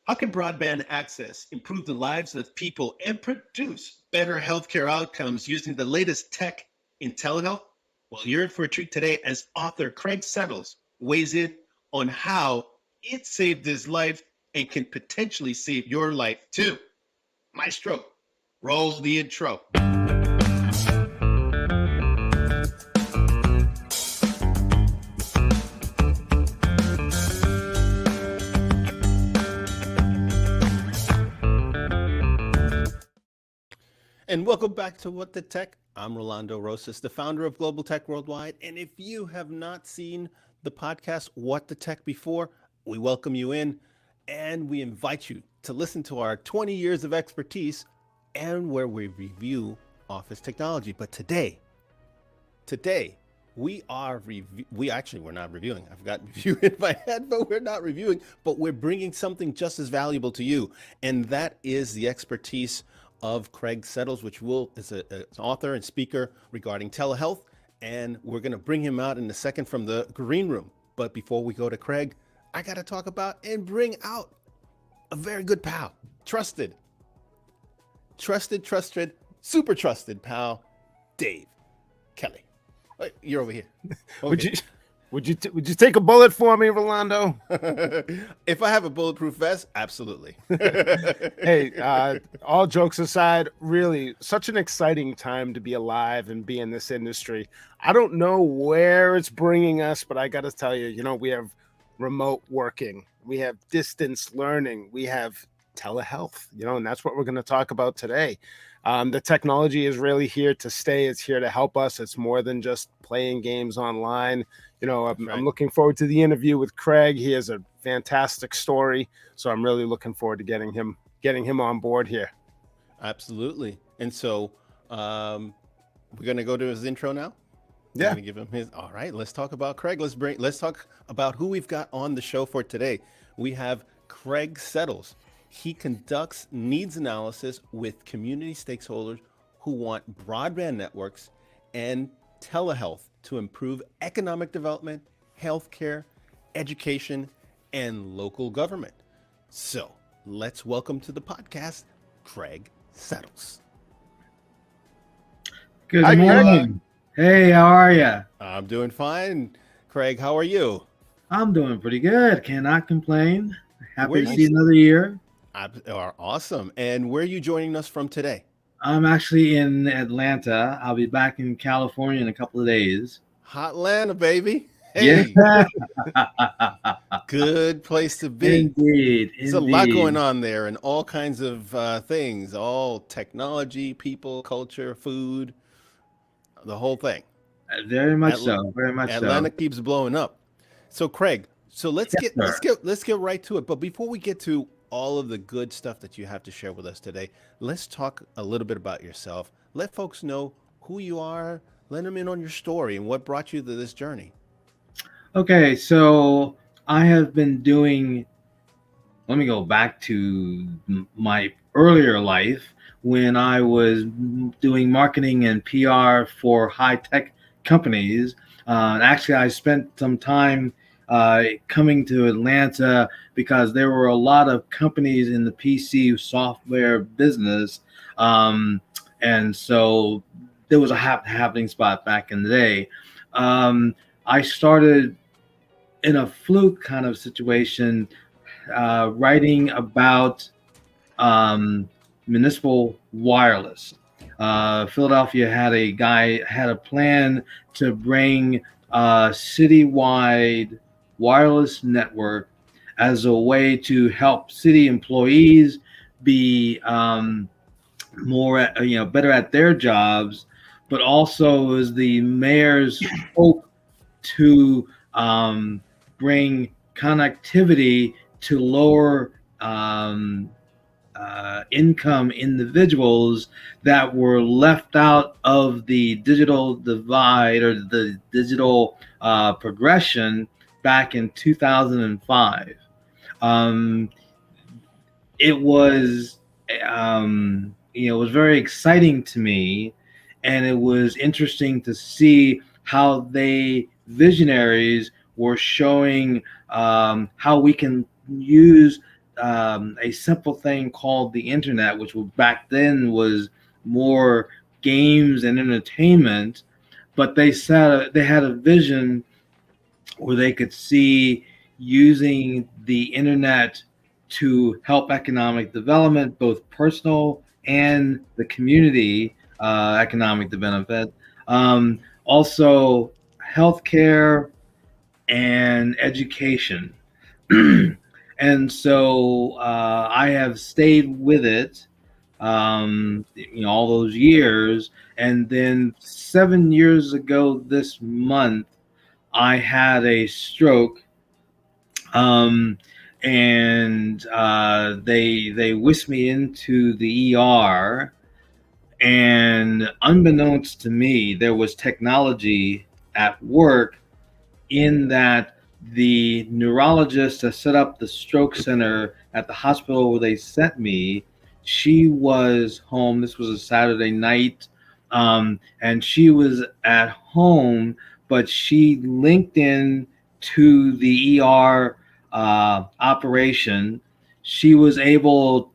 How can broadband access improve the lives of people and produce better healthcare outcomes using the latest tech in telehealth? Well, you're in for a treat today as author Craig Settles weighs in on how it saved his life and can potentially save your life too. Maestro, roll the intro. And welcome back to What the Tech. I'm Rolando Rosas, the founder of Global Tech Worldwide. And if you have not seen the podcast What the Tech before, we welcome you in and we invite you to listen to our 20 years of expertise and where we review office technology. But today, we're not reviewing. I've got review in my head, but we're not reviewing, but we're bringing something just as valuable to you. And that is the expertise of Craig Settles, which is an author and speaker regarding telehealth. And we're going to bring him out in a second from the green room. But before we go to Craig, I got to talk about and bring out a very good pal, trusted, super trusted pal, Dave Kelly. Wait, you're over here. Okay. Would you take a bullet for me, Rolando? If I have a bulletproof vest, absolutely. Hey, all jokes aside, really such an exciting time to be alive and be in this industry. I don't know where it's bringing us, but I got to tell you, we have remote working, we have distance learning, we have telehealth, and that's what we're going to talk about today. The technology is really here to stay. It's here to help us. It's more than just playing games online. I'm looking forward to the interview with Craig. He has a fantastic story, so I'm really looking forward to getting him on board here. Absolutely. And so we're going to go to his intro now. Yeah. I'm gonna give him his. All right. Let's talk about Craig. Let's talk about who we've got on the show for today. We have Craig Settles. He conducts needs analysis with community stakeholders who want broadband networks and telehealth to improve economic development, healthcare, education, and local government. So let's welcome to the podcast, Craig Settles. Good morning. Hey, how are you? I'm doing fine. Craig, how are you? I'm doing pretty good. Cannot complain. Happy to see another year. Awesome. And where are you joining us from today? I'm actually in Atlanta. I'll be back in California in a couple of days. Hot Atlanta, baby. Hey. Yeah. Good place to be. Indeed. There's a lot going on there and all kinds of things, all technology, people, culture, food, the whole thing. Very much so. Atlanta keeps blowing up. So Craig, let's get right to it. But before we get to all of the good stuff that you have to share with us today, let's talk a little bit about yourself. Let folks know who you are. Let them in on your story and what brought you to this journey. Okay, so I have been let me go back to my earlier life when I was doing marketing and PR for high-tech companies. Actually, I spent some time coming to Atlanta because there were a lot of companies in the PC software business. And so there was a happening spot back in the day. I started in a fluke kind of situation, writing about municipal wireless. Philadelphia had a plan to bring a citywide wireless network as a way to help city employees be better at their jobs, but also is the mayor's hope to bring connectivity to lower income individuals that were left out of the digital divide or the digital progression back in 2005. It was very exciting to me, and it was interesting to see how visionaries were showing how we can use a simple thing called the internet, which back then was more games and entertainment, but they had a vision where they could see using the internet to help economic development, both personal and the community economic benefit. Also, healthcare and education. And so I have stayed with it, all those years. And then 7 years ago this month, I had a stroke, um, and they whisked me into the ER. And unbeknownst to me, there was technology at work in that the neurologist that set up the stroke center at the hospital where they sent me, she was home. This was a Saturday night, and she was at home, but she linked in to the ER operation. She was able,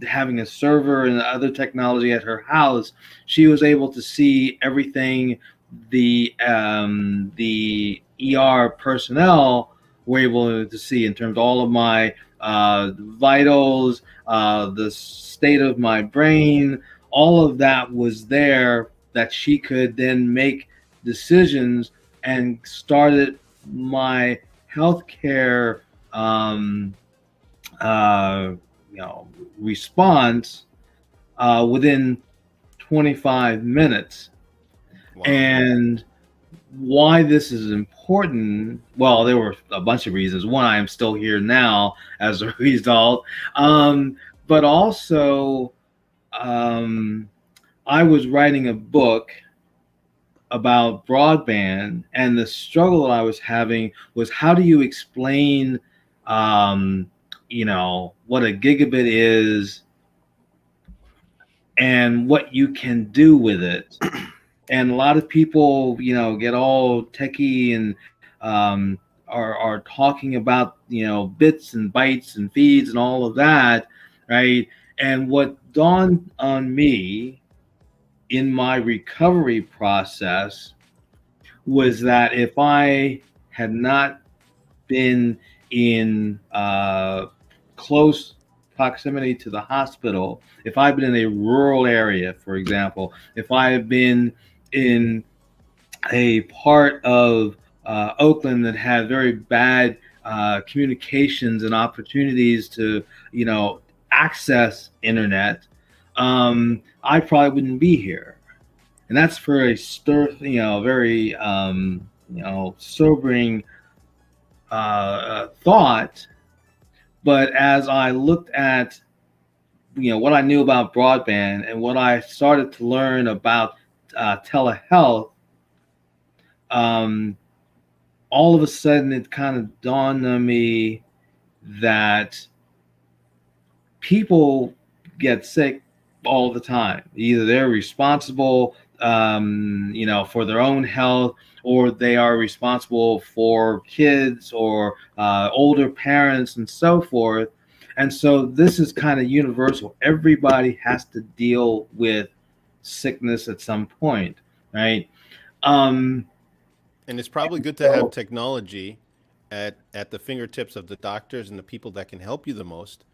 having a server and other technology at her house, she was able to see everything the ER personnel were able to see in terms of all of my vitals, the state of my brain. All of that was there that she could then make decisions and started my healthcare uh, response within 25 minutes. Wow. And why this is important, well, there were a bunch of reasons. One, I am still here now as a result. But also, I was writing a book about broadband, and the struggle that I was having was, how do you explain, what a gigabit is and what you can do with it. And a lot of people, get all techie and are talking about, bits and bytes and feeds and all of that, right? And what dawned on me in my recovery process was that if I had not been in close proximity to the hospital, if I've been in a rural area, for example, if I have been in a part of Oakland that had very bad communications and opportunities to, access internet, I probably wouldn't be here. And that's for a very sobering thought. But as I looked at, what I knew about broadband and what I started to learn about telehealth, all of a sudden it kind of dawned on me that people get sick all the time. Either they're responsible, for their own health, or they are responsible for kids or older parents and so forth. And so this is kind of universal. Everybody has to deal with sickness at some point, right? And it's probably good to have technology at the fingertips of the doctors and the people that can help you the most,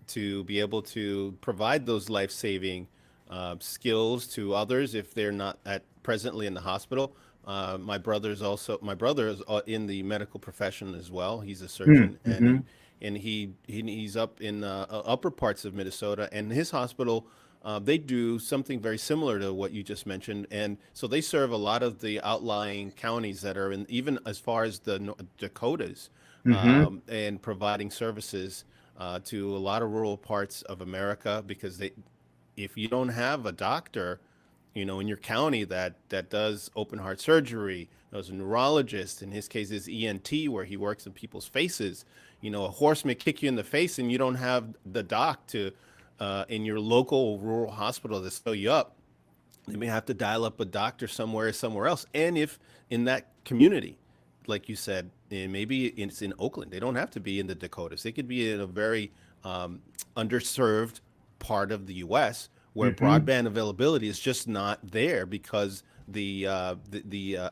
to be able to provide those life-saving skills to others if they're not presently in the hospital. My brother is in the medical profession as well. He's a surgeon, Mm-hmm. and he's up in upper parts of Minnesota, and his hospital, they do something very similar to what you just mentioned. And so they serve a lot of the outlying counties that are in, even as far as the Dakotas, Mm-hmm. and providing services to a lot of rural parts of America, because if you don't have a doctor, in your county that does open heart surgery, as a neurologist, in his case is ENT, where he works in people's faces. A horse may kick you in the face and you don't have the doc to, in your local rural hospital to sew you up. They may have to dial up a doctor somewhere else. And if in that community, like you said, and maybe it's in Oakland. They don't have to be in the Dakotas. They could be in a very underserved part of the U.S. where Hmm. broadband availability is just not there because the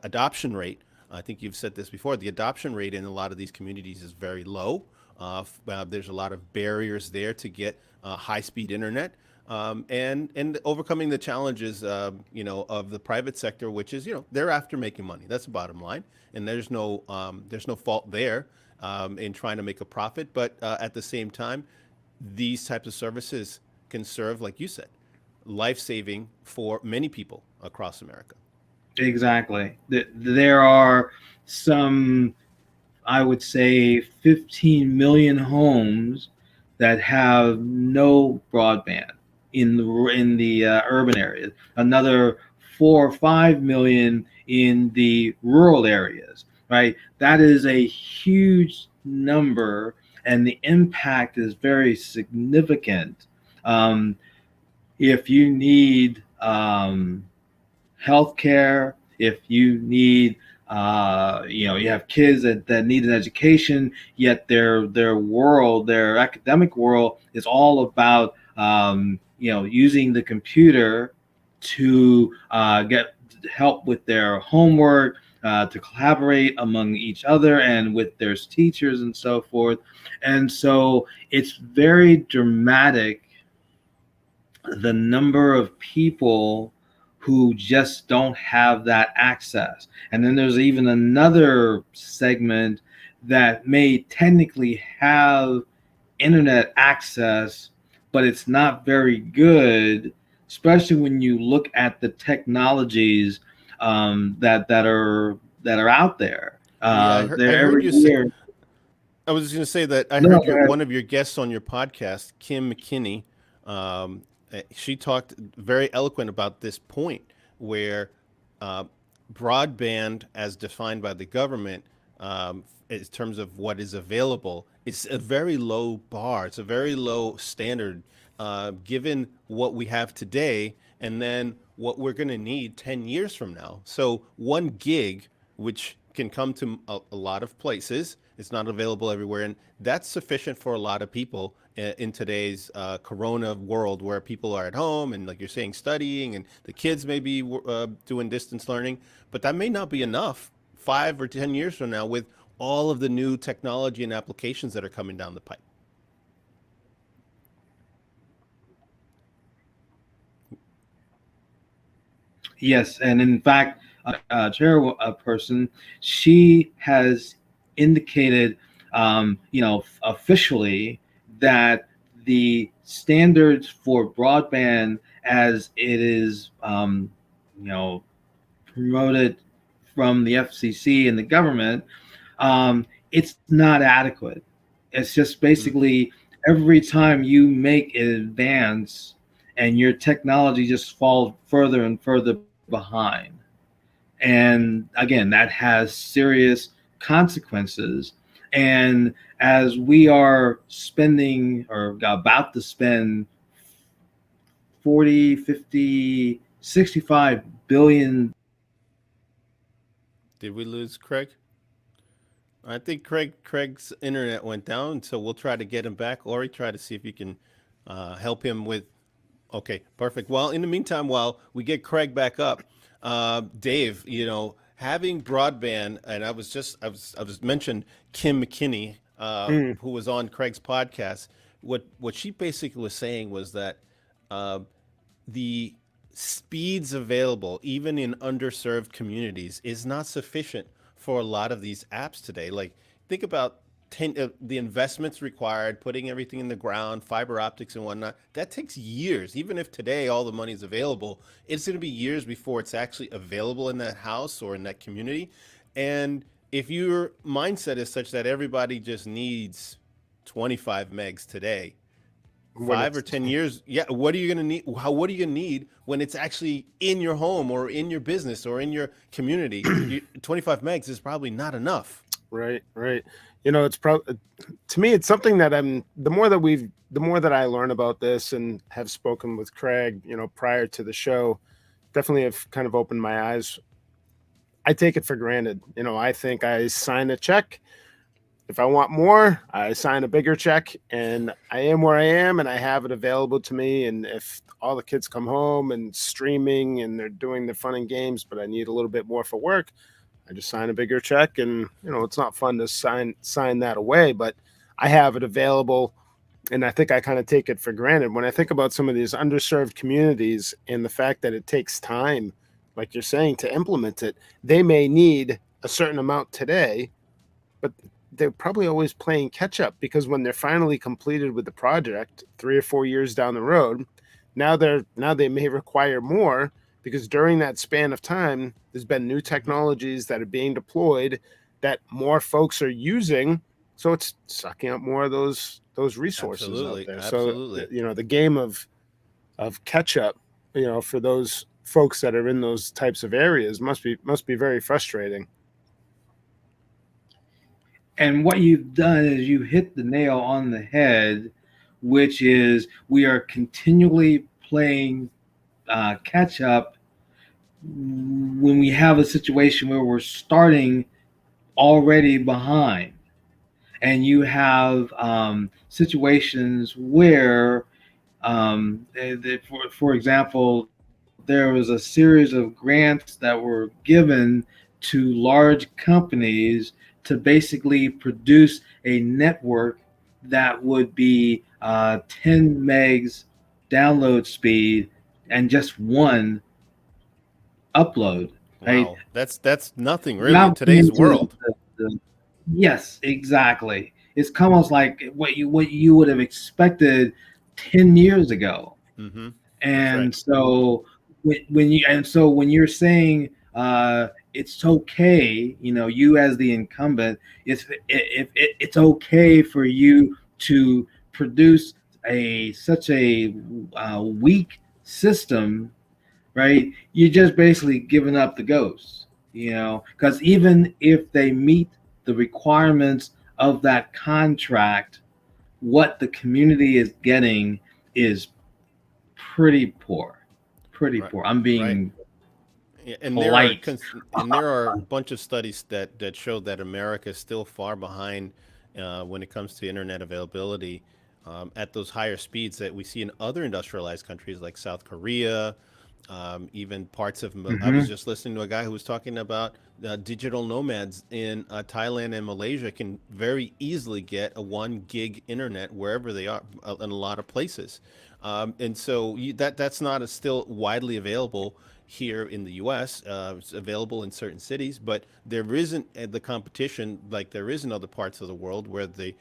adoption rate. I think you've said this before. The adoption rate in a lot of these communities is very low. There's a lot of barriers there to get high-speed internet, and overcoming the challenges, of the private sector, which is, they're after making money. That's the bottom line, and there's no fault there in trying to make a profit. But at the same time, these types of services can serve, like you said, life saving for many people across America. Exactly. There are some, I would say, 15 million homes that have no broadband in the urban areas. Another 4 or 5 million in the rural areas. Right. That is a huge number, and the impact is very significant. Um, if you need healthcare, if you need, you have kids that need an education, yet their academic world is all about, using the computer to get help with their homework, to collaborate among each other and with their teachers and so forth. And so it's very dramatic, the number of people who just don't have that access. And then there's even another segment that may technically have internet access, but it's not very good, especially when you look at the technologies that are out there. Yeah, I They're heard every you say. year. I was just going to say that I No, heard one of your guests on your podcast, Kim McKinney. She talked very eloquent about this point where uh, broadband, as defined by the government, in terms of what is available, it's a very low bar. It's a very low standard, given what we have today, and then what we're going to need 10 years from now. So 1 gig, which can come to a lot of places, it's not available everywhere, and that's sufficient for a lot of people in today's corona world, where people are at home and, like you're saying, studying, and the kids may be doing distance learning. But that may not be enough 5 or 10 years from now with all of the new technology and applications that are coming down the pipe. Yes, and in fact, chairperson, she has indicated, officially, that the standards for broadband, as it is, you know, promoted from the FCC and the government, it's not adequate. It's just Mm. basically every time you make an advance, and your technology just falls further and further behind. And again, that has serious consequences. And as we are spending, or about to spend, 40, 50, 65 billion. Did we lose Craig? I think Craig's internet went down, so we'll try to get him back. Ori, try to see if you can help him with. Okay, perfect. Well, in the meantime, while we get Craig back up, Dave, having broadband, and I was mentioned Kim McKinney, Mm. who was on Craig's podcast. What she basically was saying was that uh, the speeds available, even in underserved communities, is not sufficient for a lot of these apps today. Like, think about the investments required, putting everything in the ground, fiber optics and whatnot. That takes years. Even if today all the money is available, it's going to be years before it's actually available in that house or in that community. And if your mindset is such that everybody just needs 25 megs today, When 5 or 10 years, yeah, what are you going to need? What are you going to need when it's actually in your home or in your business or in your community? 25 megs is probably not enough. Right, right. It's probably, to me, it's something that the more that I learn about this and have spoken with Craig, prior to the show, definitely have kind of opened my eyes I take it for granted. You know, I think I sign a check. If I want more, I sign a bigger check, and I am where I am, and I have it available to me. And if all the kids come home and streaming and they're doing their fun and games, but I need a little bit more for work, I just sign a bigger check. And you know, it's not fun to sign that away, but I have it available, and I think I kind of take it for granted when I think about some of these underserved communities and the fact that it takes time, like you're saying, to implement it. They may need a certain amount today, but they're probably always playing catch up, because when they're finally completed with the project 3 or 4 years down the road, now they may require more, because during that span of time there's been new technologies that are being deployed that more folks are using, so it's sucking up more of those resources Absolutely, out there. absolutely. So you know, the game of catch up, you know, for those folks that are in those types of areas must be very frustrating. And what you've done is you hit the nail on the head, which is we are continually playing catch up when we have a situation where we're starting already behind. And you have situations where, for example, there was a series of grants that were given to large companies to basically produce a network that would be 10 megs download speed and just one upload. Right? Wow, that's nothing really in Not today's into world. yes, exactly. It's almost like what you would have expected 10 years ago. Mm-hmm. And right. so when you're saying it's okay, you know, you as the incumbent, if it's okay for you to produce such a weak system, right? You're just basically giving up the ghost, you know, because even if they meet the requirements of that contract, what the community is getting is pretty poor. Pretty Right. poor. I'm Right. being Yeah, and polite. there are a bunch of studies that show that America is still far behind when it comes to internet availability at those higher speeds that we see in other industrialized countries like South Korea, even parts of. I was Mhm. just listening to a guy who was talking about digital nomads in Thailand and Malaysia can very easily get a 1 gig internet wherever they are in a lot of places, and so that's not still widely available here in the U.S. It's available in certain cities, but there isn't the competition like there is in other parts of the world where the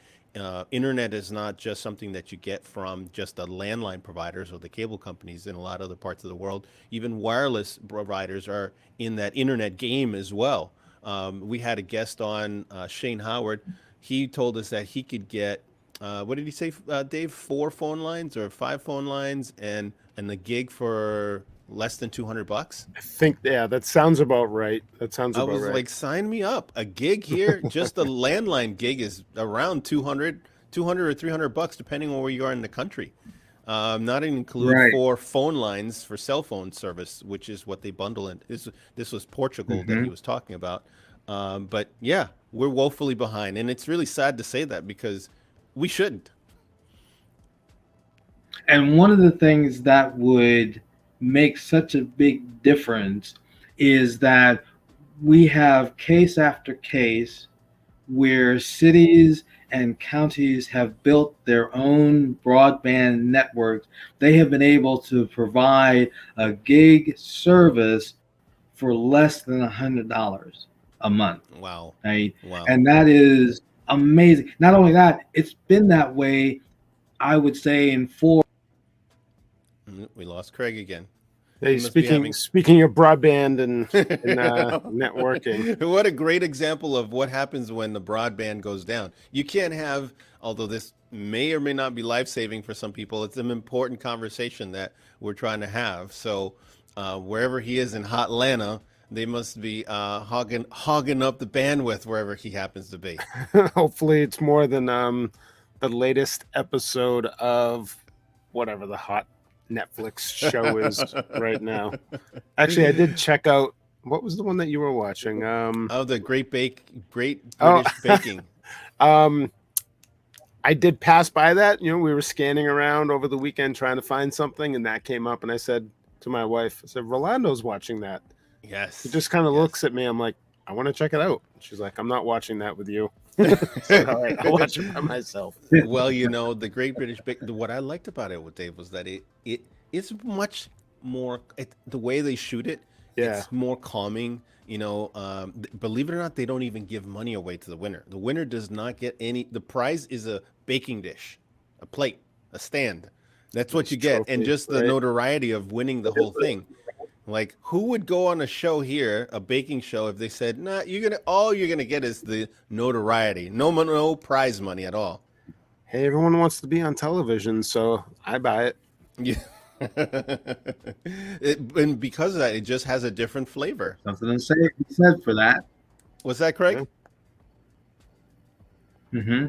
internet is not just something that you get from just the landline providers or the cable companies in a lot of other parts of the world. Even wireless providers are in that internet game as well. We had a guest on, Shane Howard. He told us that he could get, what did he say, Dave? 4 phone lines or 5 phone lines and the gig for less than $200. I think, yeah, that sounds about right. That sounds I about was right. like, sign me up. A gig here, just a landline gig is around 200 or $300, depending on where you are in the country. Not even include Right. 4 phone lines for cell phone service, which is what they bundle in. This was Portugal that he Mhm. was talking about. But yeah, we're woefully behind. And it's really sad to say that because we shouldn't. And one of the things that would make such a big difference is that we have case after case where cities and counties have built their own broadband networks. They have been able to provide a gig service for less than $100 a month, Wow. right? Wow. And that is amazing. Not only that, it's been that way, I would say, in four. We lost Craig again. Hey, He must be having. speaking of broadband and networking, What a great example of what happens when the broadband goes down. You can't have, although this may or may not be life saving for some people, it's an important conversation that we're trying to have. So, wherever he is in Hot Atlanta, they must be hogging up the bandwidth wherever he happens to be. hopefully it's more than the latest episode of whatever the hot Netflix show is right now. Actually, I did check out What was the one that you were watching? Oh, the Great Oh. British Baking. I did pass by that. We were scanning around over the weekend trying to find something, and that came up. And I said to my wife, I said, Rolando's watching that. Yes. She just kind of yes. looks at me. I'm like, I want to check it out. She's like, I'm not watching that with you. All right, I'll watch it by myself. Well, the Great British Baking. What I liked about it with Dave was that it's much more the way they shoot it. Yeah. It's more calming. Believe it or not, they don't even give money away to the winner. The winner does not get any. The prize is a baking dish, a plate, a stand. That's what you get, and Trophy, just the right? notoriety of winning the whole thing. Like, who would go on a show here, a baking show, if they said, "Nah, all you're gonna get is the notoriety, no prize money at all." Hey, everyone wants to be on television, so I buy it. Yeah. And because of that, it just has a different flavor. Something to say be said for that. Was that Craig? Mm-hmm.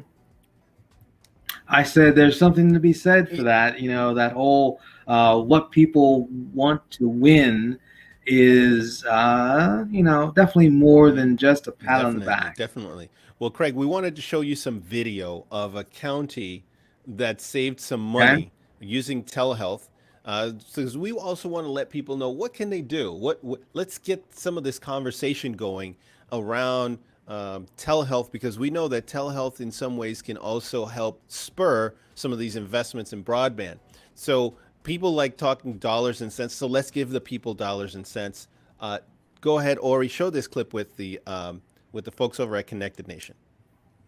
I said there's something to be said for that. That whole what people want to win is definitely more than just a pat on the back. Definitely. Well, Craig, we wanted to show you some video of a county that saved some money using telehealth. Because we also want to let people know what can they do. Let's get some of this conversation going around telehealth, because we know that telehealth in some ways can also help spur some of these investments in broadband. So people like talking dollars and cents. So let's give the people dollars and cents. Go ahead, Ori, show this clip with the folks over at Connected Nation.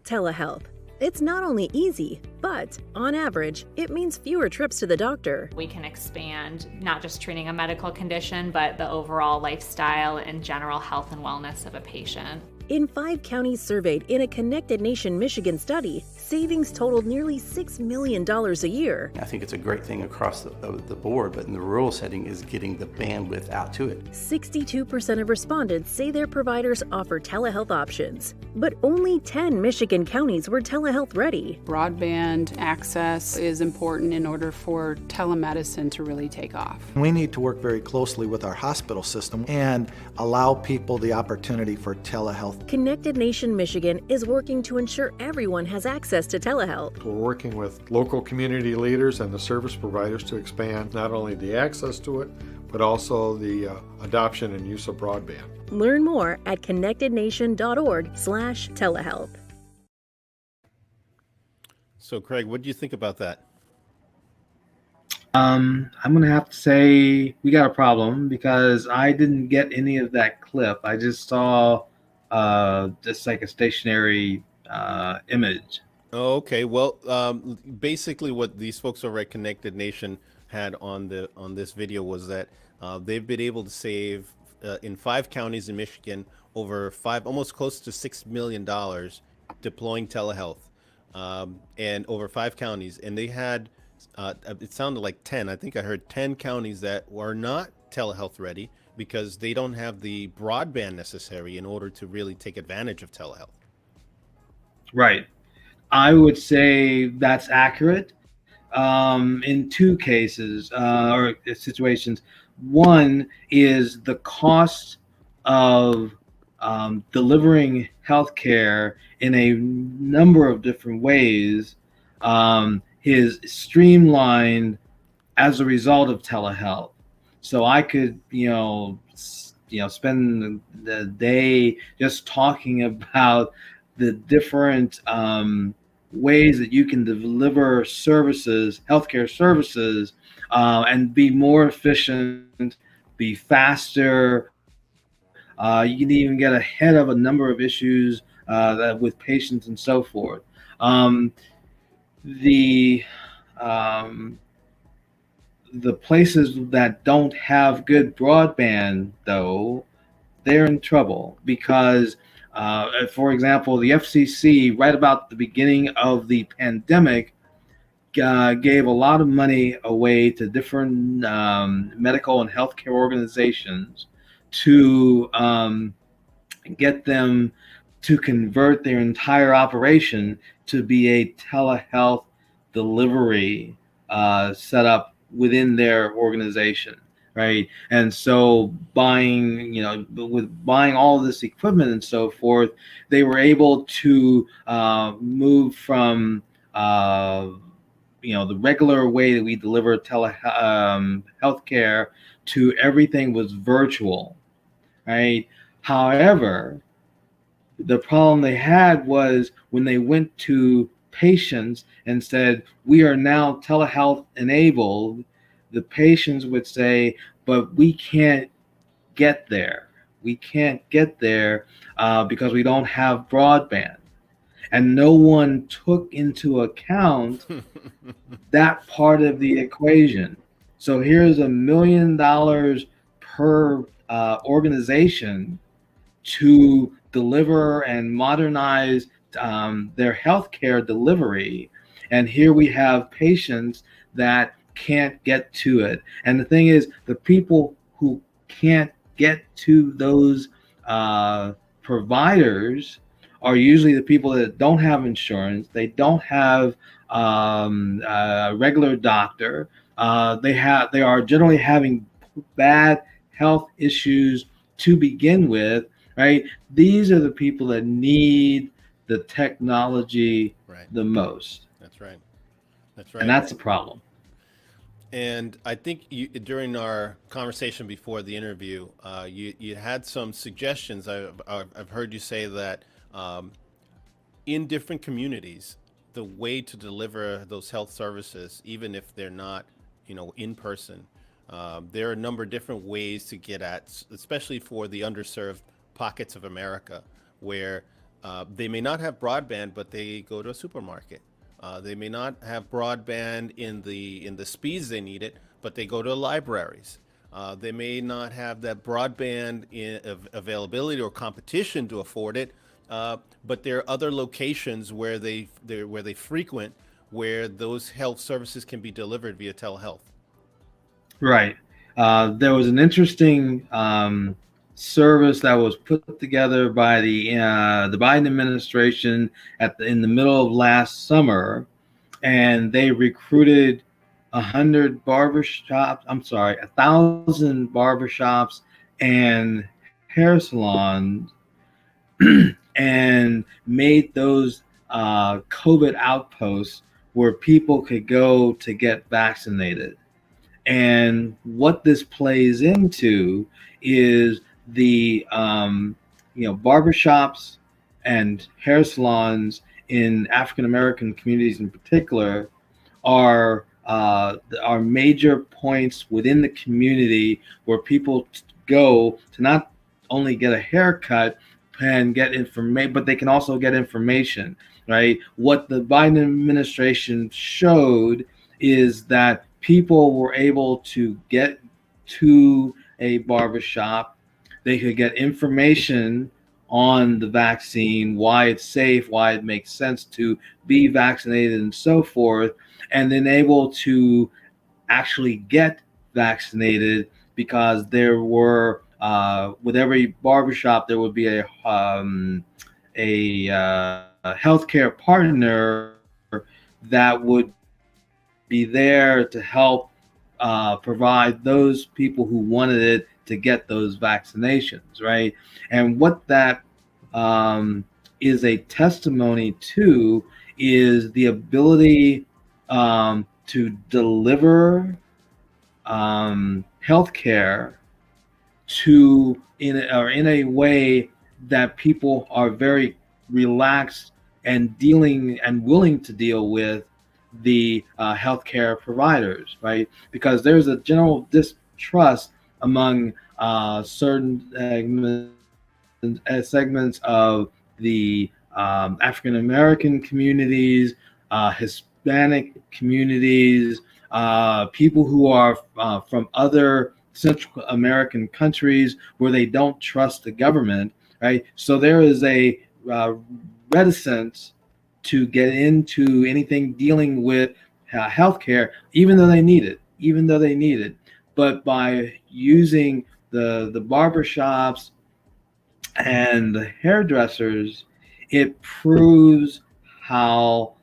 Telehealth. It's not only easy, but on average, it means fewer trips to the doctor. We can expand not just treating a medical condition, but the overall lifestyle and general health and wellness of a patient. In 5 counties surveyed in a Connected Nation Michigan study, savings totaled nearly $6 million a year. I think it's a great thing across the board, but in the rural setting is getting the bandwidth out to it. 62% of respondents say their providers offer telehealth options, but only 10 Michigan counties were telehealth ready. Broadband access is important in order for telemedicine to really take off. We need to work very closely with our hospital system and allow people the opportunity for telehealth. Connected Nation Michigan is working to ensure everyone has access to telehealth. We're working with local community leaders and the service providers to expand not only the access to it, but also the adoption and use of broadband. Learn more at connectednation.org/telehealth. So, Craig, what do you think about that? I'm going to have to say we got a problem, because I didn't get any of that clip. I just saw just like a stationary image. Oh, okay. Well, basically what these folks over at Connected Nation had on this video was that they've been able to save in 5 counties in Michigan over almost close to $6 million deploying telehealth, and over 5 counties. And they had, it sounded like 10. I think I heard 10 counties that were not telehealth ready because they don't have the broadband necessary in order to really take advantage of telehealth. Right. I would say that's accurate in 2 cases or situations. One is the cost of delivering healthcare in a number of different ways is streamlined as a result of telehealth. So I could, spend the day just talking about the different ways that you can deliver services, healthcare services, and be more efficient, be faster. You can even get ahead of a number of issues with patients and so forth. The places that don't have good broadband, though, they're in trouble because, for example, the FCC, right about the beginning of the pandemic, gave a lot of money away to different medical and healthcare organizations to get them to convert their entire operation to be a telehealth delivery set up within their organization. right? And so with buying all of this equipment and so forth, they were able to move from the regular way that we deliver healthcare to everything was virtual, right? However, the problem they had was when they went to patients and said, we are now telehealth enabled, the patients would say, but we can't get there. We can't get there because we don't have broadband. And no one took into account that part of the equation. So here's $1 million per organization to deliver and modernize their healthcare delivery. And here we have patients that can't get to it. And the thing is, the people who can't get to those providers are usually the people that don't have insurance. They don't have a regular doctor. They are generally having bad health issues to begin with, right? These are the people that need the technology the most. That's right. That's right. And that's the problem. And I think during our conversation before the interview, you had some suggestions. I've heard you say that in different communities, the way to deliver those health services, even if they're not, in person, there are a number of different ways to get at, especially for the underserved pockets of America, where they may not have broadband, but they go to a supermarket. They may not have broadband in the speeds they need it, but they go to libraries. They may not have that broadband availability or competition to afford it, but there are other locations where they frequent, where those health services can be delivered via telehealth. Right. There was an interesting service that was put together by the Biden administration in the middle of last summer, and they recruited 1,000 barbershops and hair salons and made those COVID outposts where people could go to get vaccinated. And what this plays into is the barbershops and hair salons in African American communities in particular are major points within the community where people go to not only get a haircut and get information, but they can also get information, right? What the Biden administration showed is that people were able to get to a barbershop. They could get information on the vaccine, why it's safe, why it makes sense to be vaccinated and so forth, and then able to actually get vaccinated, because there were, with every barbershop, there would be a healthcare partner that would be there to help provide those people who wanted it to get those vaccinations, right? And what that is a testimony to is the ability to deliver healthcare in a way that people are very relaxed and willing to deal with the healthcare providers, right? Because there's a general distrust among certain segments of the African American communities, Hispanic communities, people who are from other Central American countries where they don't trust the government, right? So there is a reticence to get into anything dealing with healthcare, even though they need it. But by using the barbershops and the hairdressers, it proves how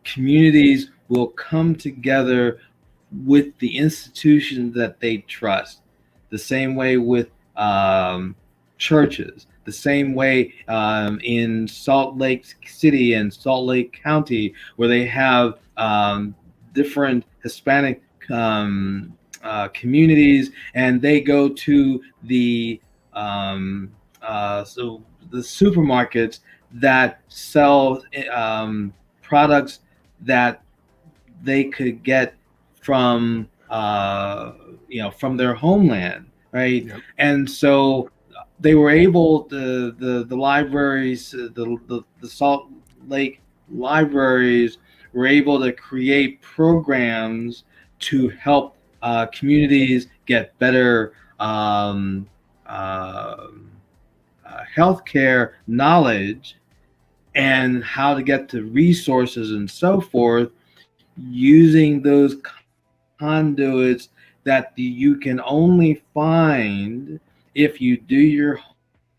communities will come together with the institutions that they trust. The same way with churches, the same way in Salt Lake City and Salt Lake County, where they have different Hispanic communities, and they go to the so the supermarkets that sell products that they could get from from their homeland, right? Yep. And so they were able, the libraries, the Salt Lake libraries were able to create programs to help communities get better healthcare knowledge and how to get to resources and so forth, using those conduits that you can only find if you do your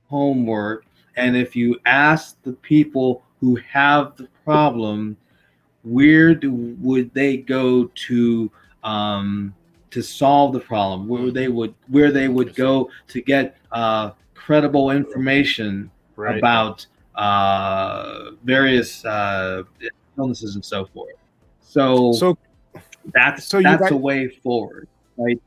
homework and if you ask the people who have the problem, would they go to solve the problem, where they would go to get credible information Right. about various illnesses and so forth. So that's a way forward, right?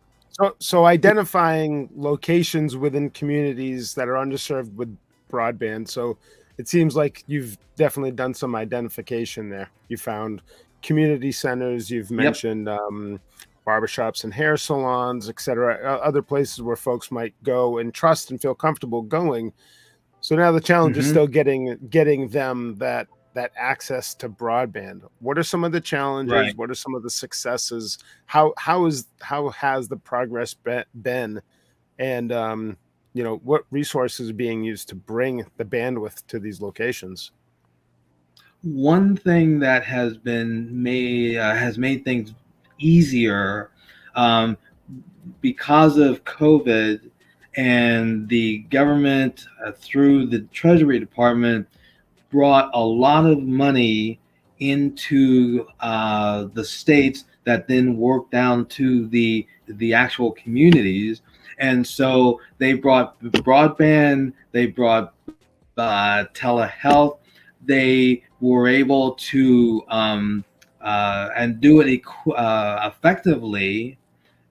So identifying locations within communities that are underserved with broadband. So it seems like you've definitely done some identification there. You found community centers. You've mentioned barbershops and hair salons, etc. Other places where folks might go and trust and feel comfortable going. So now the challenge is still getting them that access to broadband. What are some of the challenges? Right. What are some of the successes? How has the progress been? And what resources are being used to bring the bandwidth to these locations? One thing that has made things easier because of COVID, and the government through the Treasury Department brought a lot of money into the states that then worked down to the actual communities. And so they brought broadband, they brought telehealth, they were able to and do it effectively,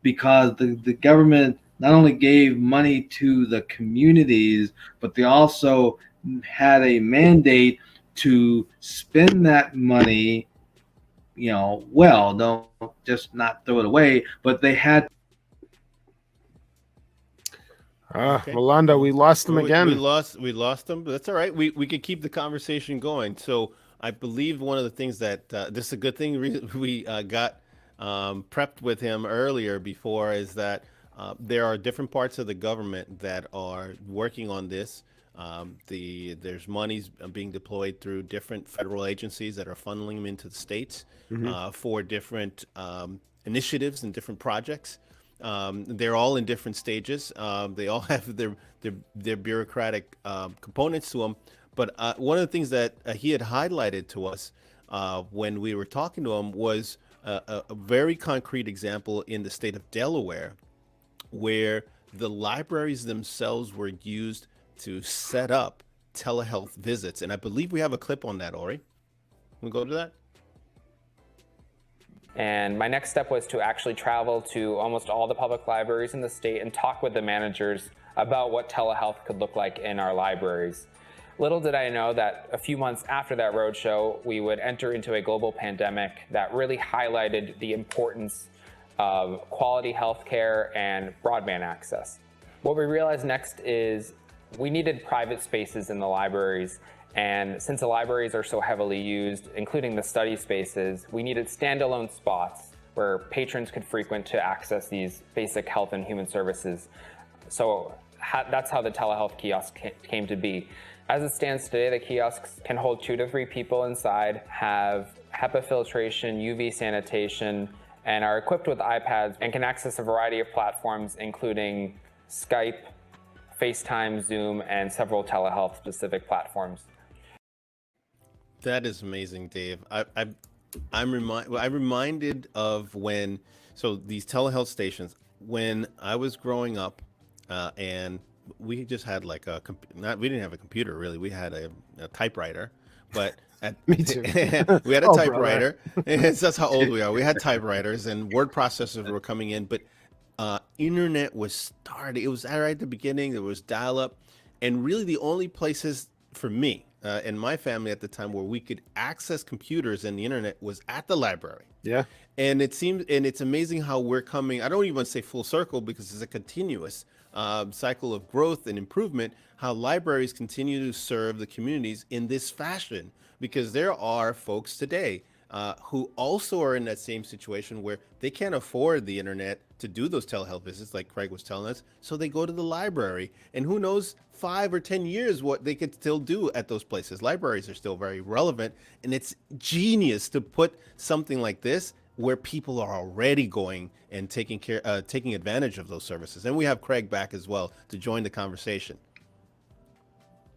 because the government not only gave money to the communities, but they also had a mandate to spend that money, well, don't just not throw it away, but they had. Rolando, we lost them again. We lost them, but that's all right. We could keep the conversation going. So I believe one of the things that this is a good thing we got prepped with him earlier before is that there are different parts of the government that are working on this. There's monies being deployed through different federal agencies that are funneling them into the states for different initiatives and different projects. They're all in different stages. They all have their bureaucratic components to them. But one of the things that he had highlighted to us when we were talking to him was a very concrete example in the state of Delaware, where the libraries themselves were used to set up telehealth visits. And I believe we have a clip on that, Ori. Can we go to that? And my next step was to actually travel to almost all the public libraries in the state and talk with the managers about what telehealth could look like in our libraries. Little did I know that a few months after that roadshow, we would enter into a global pandemic that really highlighted the importance of quality healthcare and broadband access. What we realized next is we needed private spaces in the libraries, and since the libraries are so heavily used, including the study spaces, we needed standalone spots where patrons could frequent to access these basic health and human services. So that's how the telehealth kiosk came to be. As it stands today, the kiosks can hold 2 to 3 people inside, have HEPA filtration, UV sanitation, and are equipped with iPads and can access a variety of platforms, including Skype, FaceTime, Zoom, and several telehealth specific platforms. That is amazing, Dave. I'm reminded of when, so these telehealth stations, when I was growing up, and we just had like we didn't have a computer really. We had a typewriter, but Me too. we had a Oh, typewriter. That's how old we are. We had typewriters and word processors were coming in, but internet was started. It was right at the beginning. There was dial up, and really the only places for me and my family at the time where we could access computers and the internet was at the library. Yeah. And it's amazing how we're coming. I don't even want to say full circle because it's a continuous cycle of growth and improvement. How libraries continue to serve the communities in this fashion, because there are folks today who also are in that same situation where they can't afford the internet to do those telehealth visits, like Craig was telling us. So they go to the library, and who knows, 5 or 10 years what they could still do at those places. Libraries are still very relevant, and it's genius to put something like this where people are already going and taking advantage of those services. And we have Craig back as well to join the conversation.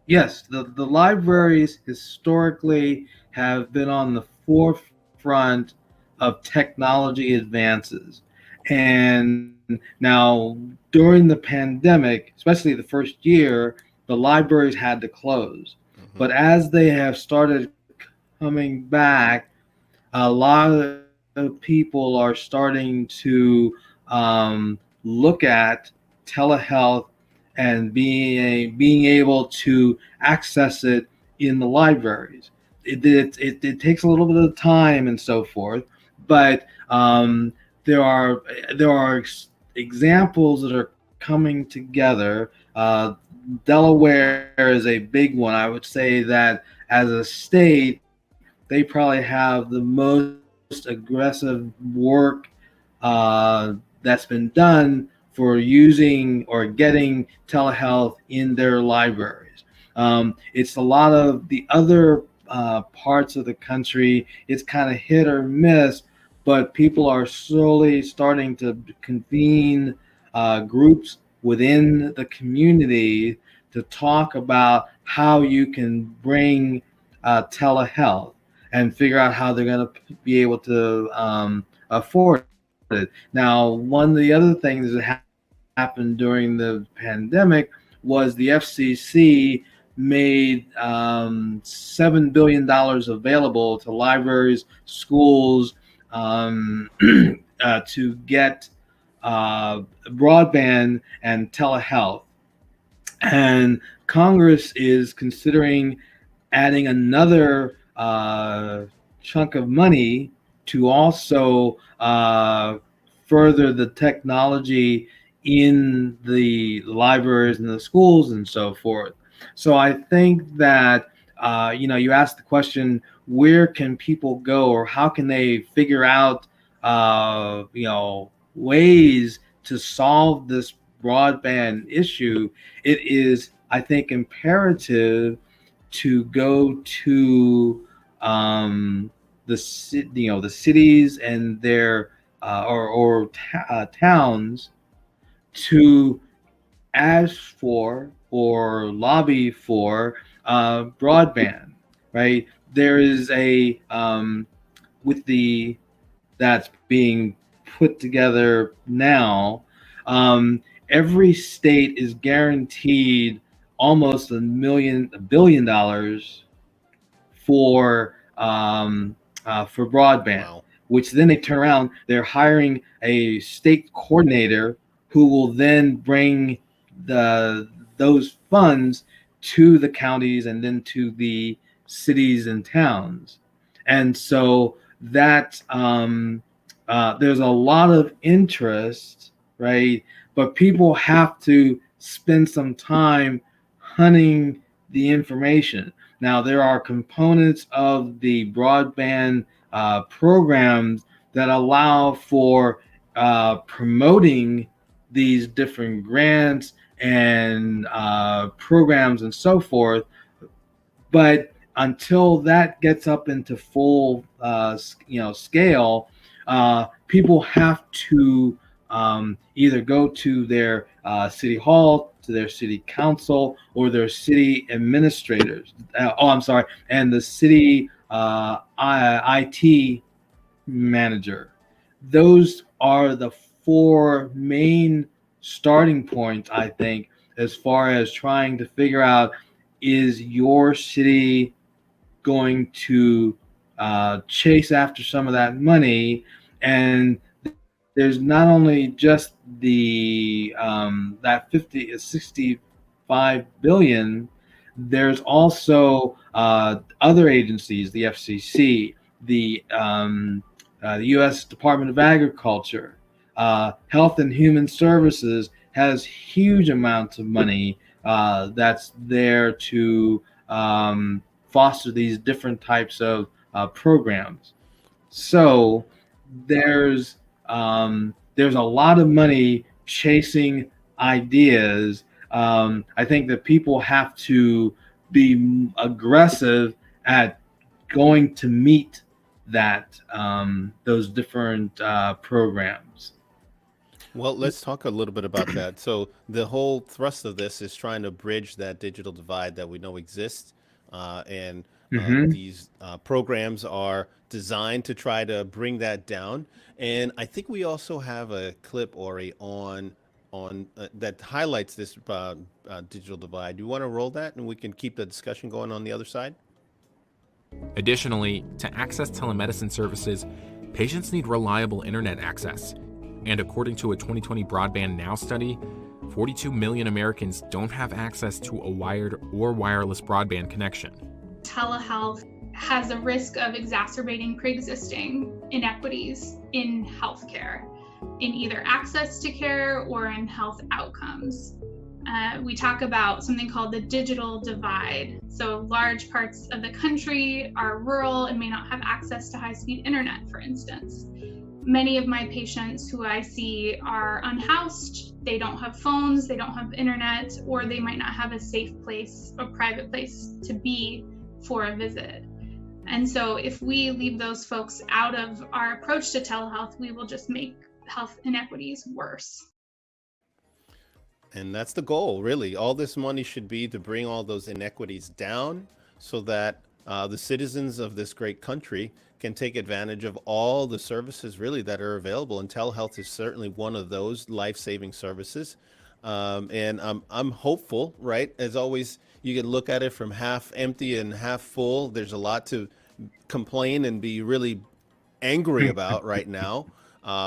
Yes, the libraries historically have been on the forefront of technology advances. And now during the pandemic, especially the first year, the libraries had to close. Mm-hmm. But as they have started coming back, a lot of people are starting to look at telehealth and being able to access it in the libraries. It takes a little bit of time and so forth, but there are examples that are coming together. Delaware is a big one. I would say that as a state, they probably have the most aggressive work that's been done for using or getting telehealth in their libraries. It's a lot of the other parts of the country, it's kind of hit or miss, but people are slowly starting to convene groups within the community to talk about how you can bring telehealth and figure out how they're going to be able to afford it. Now, one of the other things that happened during the pandemic was the FCC made $7 billion available to libraries, schools, to get broadband and telehealth. And Congress is considering adding another chunk of money to also further the technology in the libraries and the schools and so forth. So I think that, you asked the question, where can people go or how can they figure out, ways to solve this broadband issue? It is, I think, imperative to go to the cities and their towns to ask for or lobby for broadband, right? There is a that's being put together now. Every state is guaranteed almost $1 billion for broadband. Wow. Which then they turn around, they're hiring a state coordinator who will then bring those funds to the counties and then to the cities and towns. And so that there's a lot of interest, right? But people have to spend some time hunting the information. Now, there are components of the broadband programs that allow for promoting these different grants and programs and so forth. But until that gets up into full scale, people have to either go to their city hall, to their city council, or their city administrators. And the city IT manager. Those are the four main starting points, I think, as far as trying to figure out, is your city going to chase after some of that money? And there's not only just the that 65 billion. There's also other agencies, the FCC, the U.S. Department of Agriculture, Health and Human Services has huge amounts of money that's there to foster these different types of programs. So there's a lot of money chasing ideas. I think that people have to be aggressive at going to meet that those different programs. Well, let's talk a little bit about that. So the whole thrust of this is trying to bridge that digital divide that we know exists, and these programs are designed to try to bring that down. And I think we also have a clip, Ori, on that highlights this digital divide. Do you want to roll that, and we can keep the discussion going on the other side? Additionally, to access telemedicine services, patients need reliable internet access. And according to a 2020 Broadband Now study, 42 million Americans don't have access to a wired or wireless broadband connection. Telehealth has a risk of exacerbating pre-existing inequities in healthcare, in either access to care or in health outcomes. We talk about something called the digital divide. So large parts of the country are rural and may not have access to high-speed internet, for instance. Many of my patients who I see are unhoused, they don't have phones, they don't have internet, or they might not have a safe place, a private place to be for a visit. And so if we leave those folks out of our approach to telehealth, we will just make health inequities worse. And that's the goal, really. All this money should be to bring all those inequities down so that the citizens of this great country can take advantage of all the services really that are available. And telehealth is certainly one of those life-saving services. And I'm hopeful, right? As always, you can look at it from half empty and half full. There's a lot to complain and be really angry about right now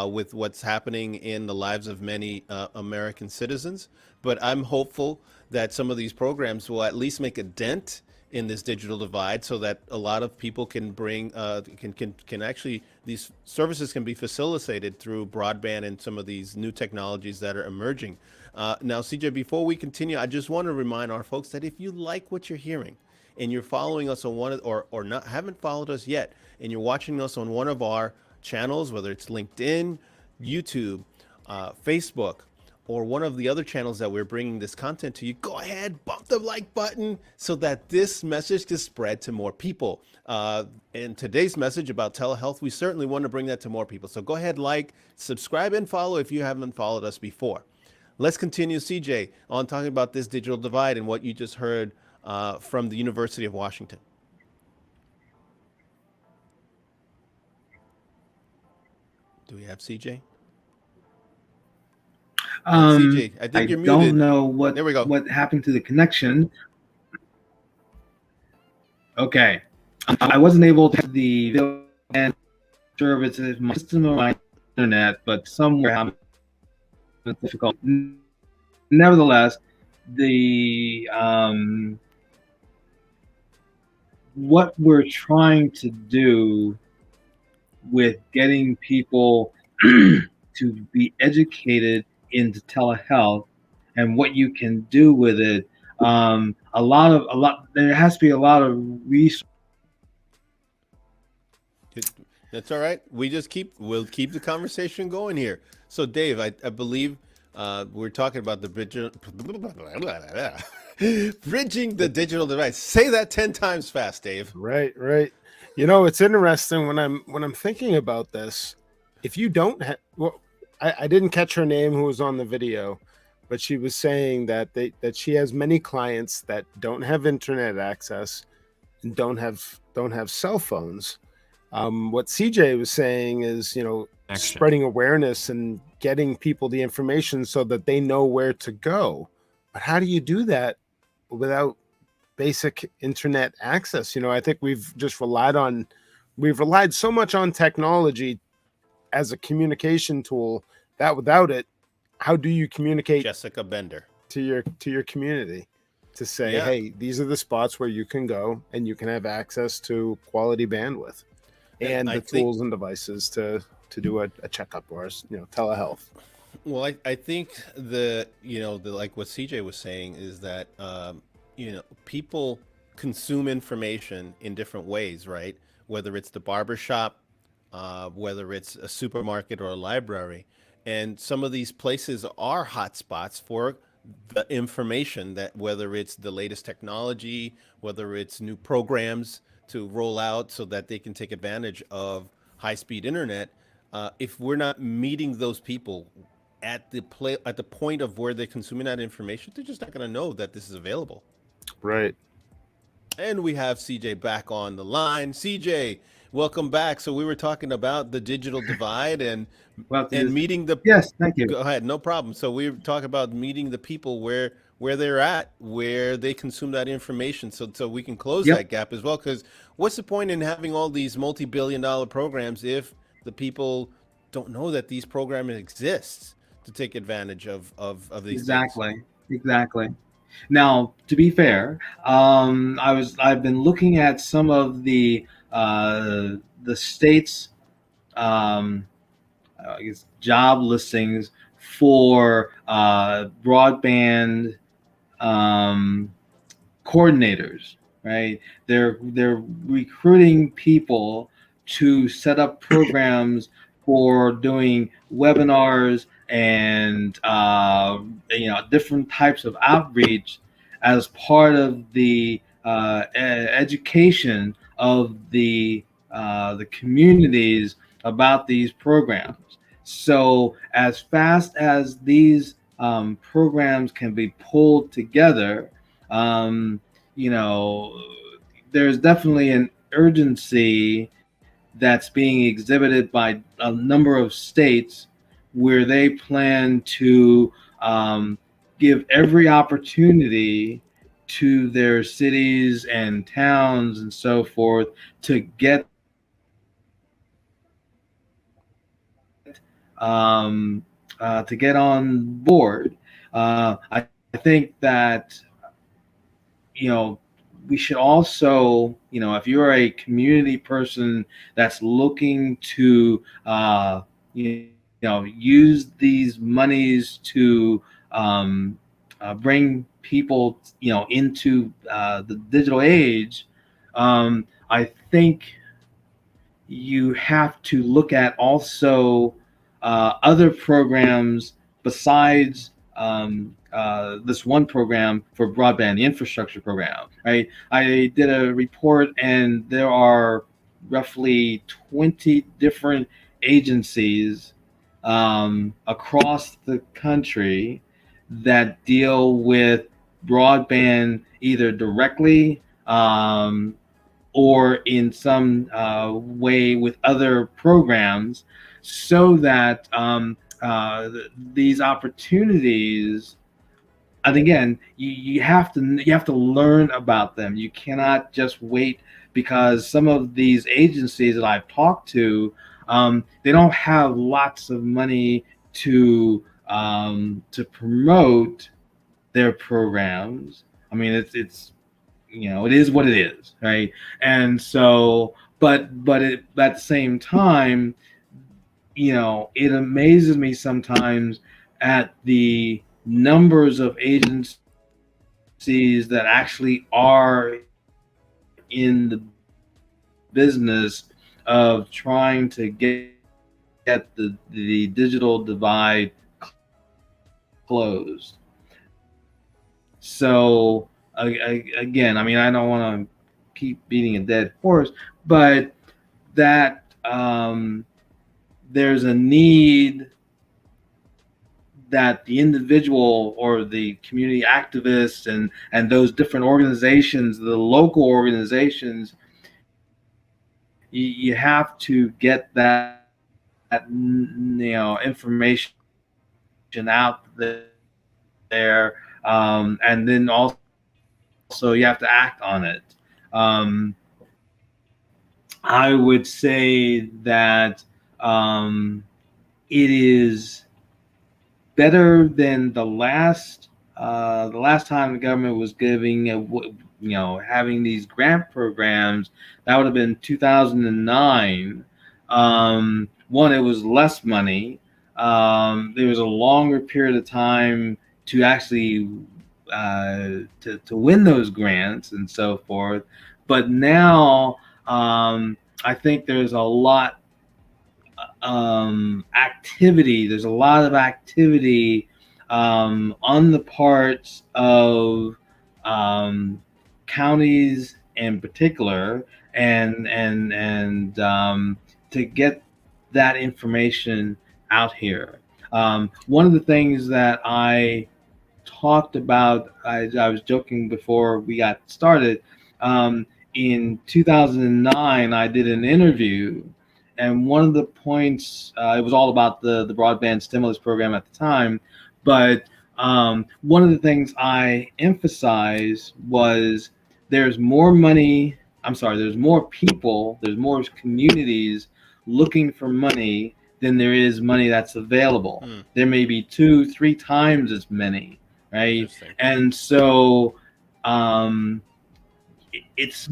with what's happening in the lives of many American citizens. But I'm hopeful that some of these programs will at least make a dent in this digital divide, so that a lot of people can bring can actually, these services can be facilitated through broadband and some of these new technologies that are emerging. Now, CJ, before we continue, I just want to remind our folks that if you like what you're hearing and you're following us on one or not haven't followed us yet, and you're watching us on one of our channels, whether it's LinkedIn, YouTube, Facebook, or one of the other channels that we're bringing this content to you, go ahead, bump the like button so that this message can spread to more people. In today's message about telehealth, we certainly want to bring that to more people. So go ahead, like, subscribe, and follow if you haven't followed us before. Let's continue, CJ, on talking about this digital divide and what you just heard from the University of Washington. Do we have CJ? CJ, I think you're muted. Don't know what there we go. What happened to the connection. Okay, I wasn't able to have the service of my system or my internet, but somewhere I'm difficult. Nevertheless, the what we're trying to do with getting people to be educated into telehealth and what you can do with it, there has to be a lot of research. That's all right. We'll keep the conversation going here. So Dave, I believe we're talking about the bridging the digital divide. Say that 10 times fast, Dave. Right. You know, it's interesting when I'm thinking about this. If you don't have, I didn't catch her name who was on the video, but she was saying that she has many clients that don't have internet access and don't have cell phones, What CJ was saying is, Action. spreading awareness and getting people the information so that they know where to go. But how do you do that without basic internet access? I think we've relied so much on technology as a communication tool that without it, how do you communicate Jessica Bender to your community to say, Yeah. hey, these are the spots where you can go and you can have access to quality bandwidth and I the think- tools and devices to do a checkup or telehealth. Well, I think the like what CJ was saying is that people consume information in different ways, right? Whether it's the barbershop, whether it's a supermarket or a library, and some of these places are hotspots for the information, that whether it's the latest technology, whether it's new programs to roll out so that they can take advantage of high-speed internet. If we're not meeting those people at the point of where they're consuming that information, they're just not going to know that this is available. Right. And we have CJ back on the line. CJ, welcome back. So we were talking about the digital divide and meeting the. Yes, thank you. Go ahead, no problem. So we were talking about meeting the people where they're at, where they consume that information, so we can close Yep. that gap as well. Because what's the point in having all these multi-billion-dollar programs if the people don't know that these programs exist to take advantage of these things? Exactly. Now, to be fair, I've been looking at some of the states' I guess job listings for broadband coordinators. Right, they're recruiting people to set up programs for doing webinars and different types of outreach as part of the education of the communities about these programs. So as fast as these programs can be pulled together, there's definitely an urgency that's being exhibited by a number of states where they plan to give every opportunity to their cities and towns and so forth to get on board. I think that we should also, if you're a community person that's looking to use these monies to bring people into the digital age, I think you have to look at also other programs besides this one program for broadband, the infrastructure program, right? I did a report and there are roughly 20 different agencies across the country that deal with broadband either directly or in some way with other programs, so that these opportunities, and again, you have to learn about them. You cannot just wait, because some of these agencies that I've talked to, they don't have lots of money to promote their programs. I mean, it's it is what it is, right? And so, but at the same time, it amazes me sometimes at the numbers of agencies that actually are in the business of trying to get the digital divide closed. So again, I mean, I don't want to keep beating a dead horse, but that there's a need that the individual or the community activists and those different organizations, the local organizations, you have to get that information out there, and then also you have to act on it. I would say that it is better than the last time the government was giving having these grant programs. That would have been 2009. One, it was less money. There was a longer period of time to actually to win those grants and so forth. But now I think there's a lot activity. There's a lot of activity on the parts of counties in particular, and to get that information out here. One of the things that I talked about, I was joking before we got started, in 2009, I did an interview, and one of the points, it was all about the broadband stimulus program at the time, but one of the things I emphasized was there's more people, there's more communities looking for money than there is money that's available. There may be 2-3 times as many, right? And so it's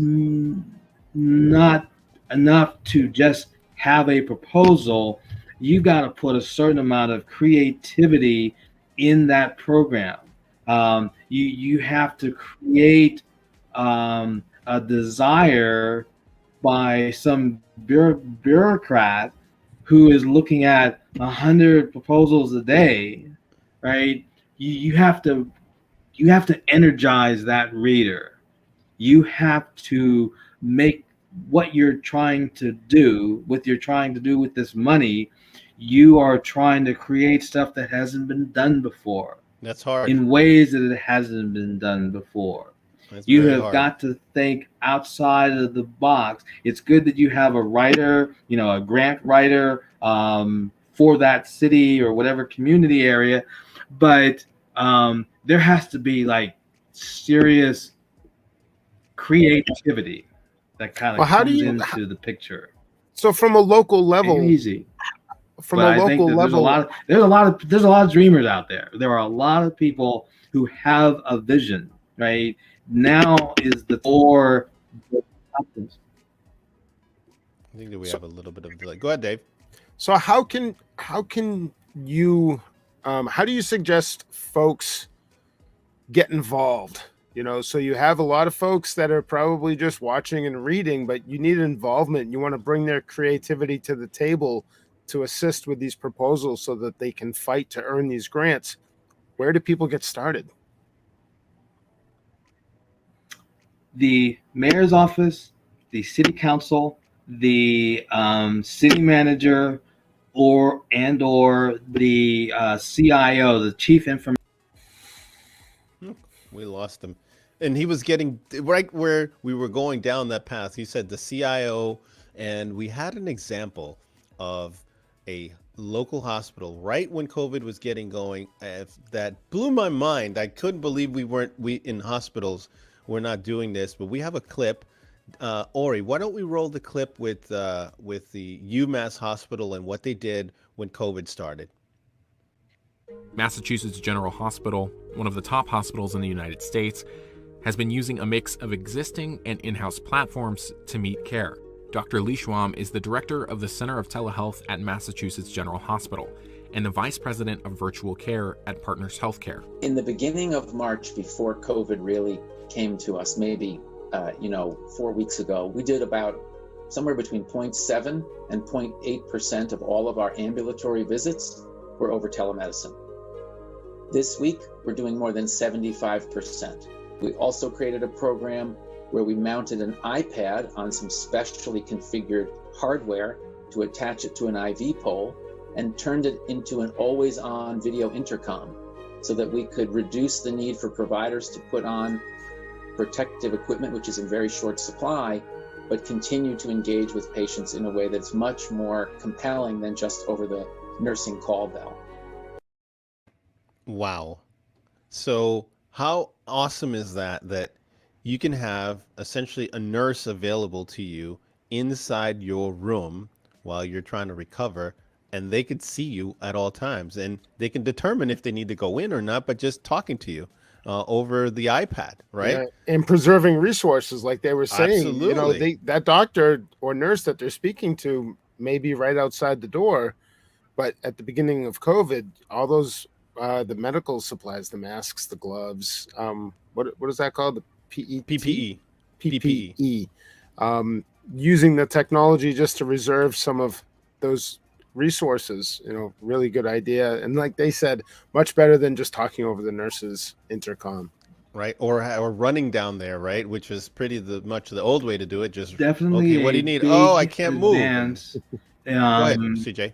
not enough to just have a proposal. You got to put a certain amount of creativity in that program. You have to create a desire by some bureaucrat who is looking at 100 proposals a day, right? You have to energize that reader. You have to make what you're trying to do with this money. You are trying to create stuff that hasn't been done before. That's hard. In ways that it hasn't been done before. You have got to think outside of the box. It's good that you have a writer, a grant writer for that city or whatever community area, but there has to be like serious creativity that kind of comes into the picture. So from a local level, easy. From a local level, there's a lot of dreamers out there. There are a lot of people who have a vision, right? Now is the for. I think that we have a little bit of delay. Go ahead, Dave. So how do you suggest folks get involved? So you have a lot of folks that are probably just watching and reading, but you need involvement. You want to bring their creativity to the table to assist with these proposals so that they can fight to earn these grants. Where do people get started? The mayor's office, the city council, the city manager, or the CIO, the chief information. We lost him, and he was getting right where we were going down that path. He said the CIO, and we had an example of a local hospital right when COVID was getting going. That blew my mind. I couldn't believe we in hospitals. We're not doing this, but we have a clip. Ori, why don't we roll the clip with the UMass Hospital and what they did when COVID started? Massachusetts General Hospital, one of the top hospitals in the United States, has been using a mix of existing and in-house platforms to meet care. Dr. Lee Schwam is the director of the Center of Telehealth at Massachusetts General Hospital and the vice president of virtual care at Partners Healthcare. In the beginning of March, before COVID really came to us, maybe 4 weeks ago, we did about somewhere between 0.7 and 0.8% of all of our ambulatory visits were over telemedicine. This week, we're doing more than 75%. We also created a program where we mounted an iPad on some specially configured hardware to attach it to an IV pole and turned it into an always-on video intercom so that we could reduce the need for providers to put on protective equipment, which is in very short supply, but continue to engage with patients in a way that's much more compelling than just over the nursing call bell. Wow. So how awesome is that, that you can have essentially a nurse available to you inside your room while you're trying to recover, and they could see you at all times, and they can determine if they need to go in or not, but just talking to you over the iPad, right? Yeah, and preserving resources, like they were saying. You know, Absolutely. that doctor or nurse that they're speaking to may be right outside the door, but at the beginning of COVID, all those the medical supplies, the masks, the gloves, what is that called? The PPE. PPE. Using the technology just to reserve some of those resources, you know, really good idea. And like they said, much better than just talking over the nurse's intercom. Right, or running down there, right, which is pretty much the old way to do it. Just Definitely okay, what do a you need? big Oh, I can't move. advance. Go ahead, CJ.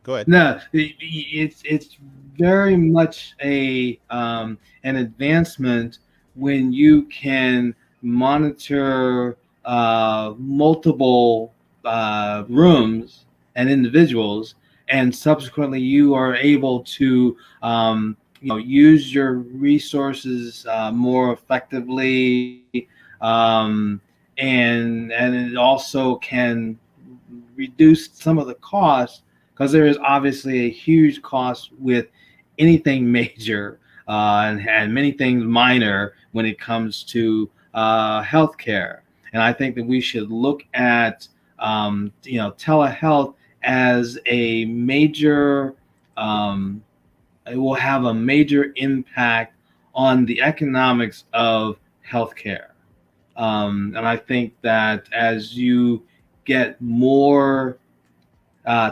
Go ahead. No, it's very much a an advancement when you can monitor multiple rooms and individuals, and subsequently you are able to use your resources more effectively, and it also can reduce some of the costs, because there is obviously a huge cost with anything major and many things minor when it comes to healthcare. And I think that we should look at telehealth as a major, it will have a major impact on the economics of healthcare. And I think that as you get more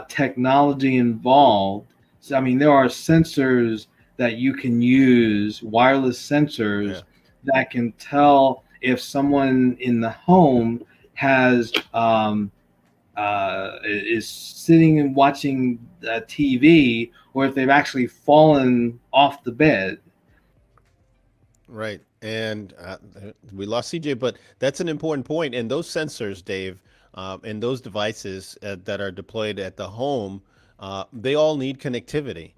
technology involved, so I mean, there are sensors that you can use, wireless sensors that can tell if someone in the home has is sitting and watching TV, or if they've actually fallen off the bed. Right. And we lost CJ, but that's an important point. And those sensors, Dave, and those devices that are deployed at the home, they all need connectivity,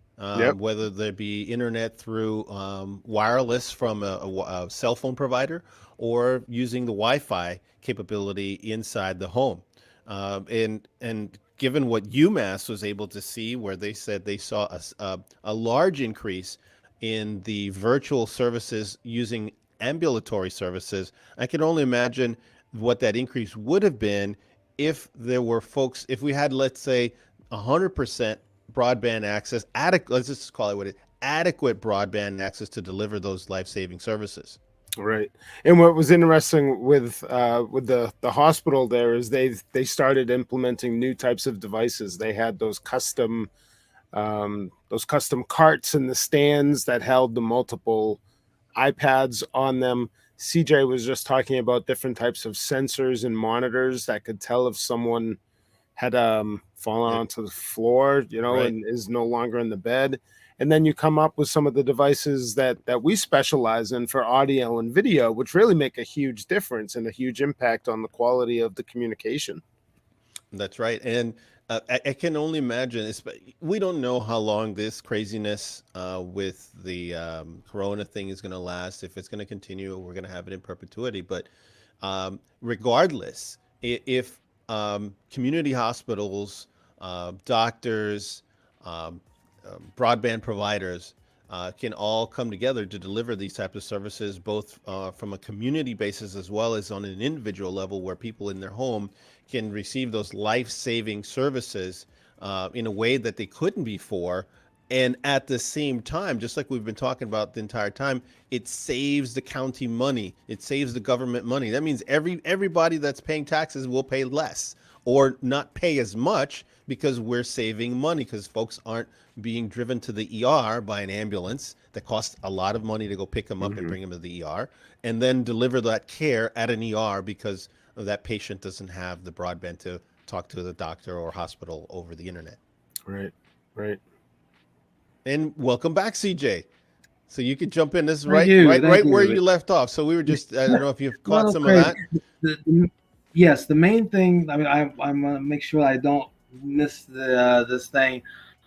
whether there be internet through wireless from a cell phone provider, or using the Wi-Fi capability inside the home. And given what UMass was able to see, where they said they saw a large increase in the virtual services using ambulatory services, I can only imagine what that increase would have been if there were folks, if we had, let's say, 100% broadband access, let's just call it what it is, adequate broadband access to deliver those life-saving services. Right. And what was interesting with the hospital there is they started implementing new types of devices. They had those custom carts in the stands that held the multiple iPads on them. CJ was just talking about different types of sensors and monitors that could tell if someone had fallen onto the floor, and is no longer in the bed. And then you come up with some of the devices that we specialize in for audio and video, which really make a huge difference and a huge impact on the quality of the communication. That's right. And I can only imagine, we don't know how long this craziness with the corona thing is going to last, if it's going to continue, or we're going to have it in perpetuity. But regardless, if community hospitals, doctors, broadband providers can all come together to deliver these types of services, both from a community basis as well as on an individual level, where people in their home can receive those life-saving services in a way that they couldn't before. And at the same time, just like we've been talking about the entire time, it saves the county money. It saves the government money. That means everybody that's paying taxes will pay less, or not pay as much, because we're saving money, because folks aren't being driven to the ER by an ambulance that costs a lot of money to go pick them up and bring them to the ER, and then deliver that care at an ER because that patient doesn't have the broadband to talk to the doctor or hospital over the internet. Right. And welcome back, CJ. So you could jump in. This is Thank right, you, right, thank right where you. you left off. So we were just, I don't know if you've caught Well, some Craig, of that. yes, the main thing. I mean, I'm gonna make sure I don't miss this thing.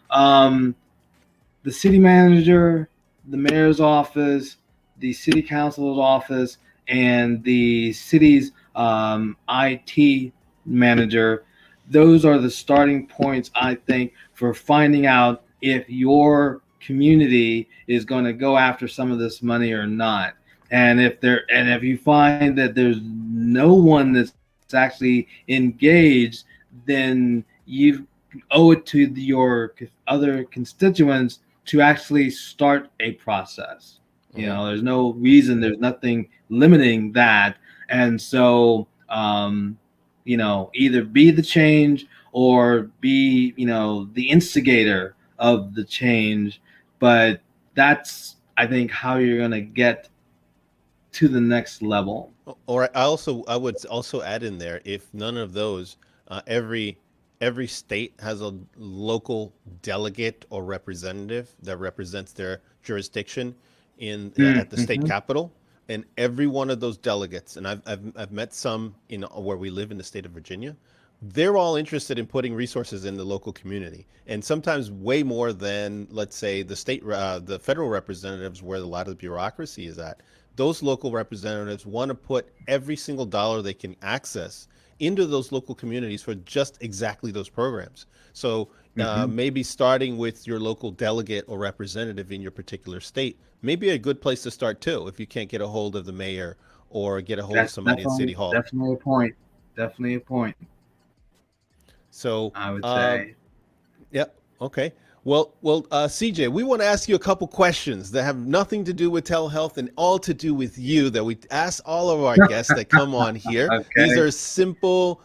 The city manager, the mayor's office, the city council's office, and the city's IT manager. Those are the starting points, I think, for finding out if your community is going to go after some of this money or not. And if you find that there's no one that's actually engaged, then you owe it to your other constituents to actually start a process. You know, there's no reason, there's nothing limiting that. And so, you know, either be the change or be, you know, the instigator of the change. But that's, I think, how you're going to get to the next level. Or I would also add in there, if none of those, every state has a local delegate or representative that represents their jurisdiction at the state capitol, and every one of those delegates, and I've met some in where we live in the state of Virginia, they're all interested in putting resources in the local community, and sometimes way more than, let's say, the federal representatives, where a lot of the bureaucracy is at. Those local representatives want to put every single dollar they can access into those local communities for just exactly those programs. So maybe starting with your local delegate or representative in your particular state may be a good place to start too, if you can't get a hold of the mayor or get a hold of somebody in City Hall. Definitely a point. Definitely a point. So I would say. Yep. Okay. Well, CJ, we want to ask you a couple questions that have nothing to do with telehealth and all to do with you, that we ask all of our guests that come on here. Okay. These are simple.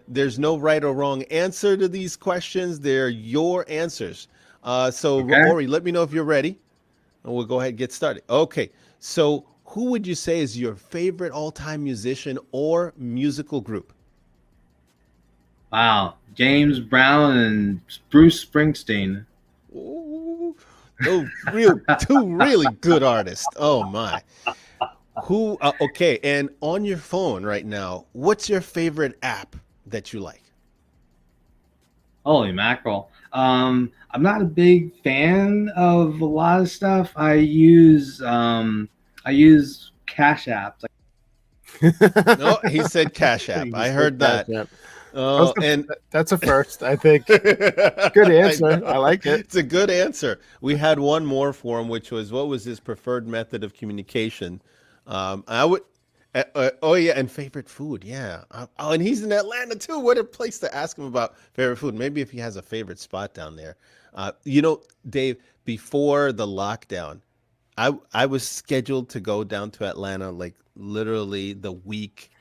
There's no right or wrong answer to these questions. They're your answers. Ori, let me know if you're ready, and we'll go ahead and get started. Okay. So who would you say is your favorite all-time musician or musical group? Wow, James Brown and Bruce Springsteen. Ooh, two really good artists. Oh my. Okay, and on your phone right now, what's your favorite app that you like? Holy mackerel. I'm not a big fan of a lot of stuff. I use Cash Apps. No, he said Cash App. I heard that. And that's a first, I think. Good answer. I like it. It's a good answer. We had one more for him, which was, what was his preferred method of communication? And favorite food. Yeah. And he's in Atlanta too. What a place to ask him about favorite food. Maybe if he has a favorite spot down there. You know, Dave, before the lockdown, I was scheduled to go down to Atlanta like literally the week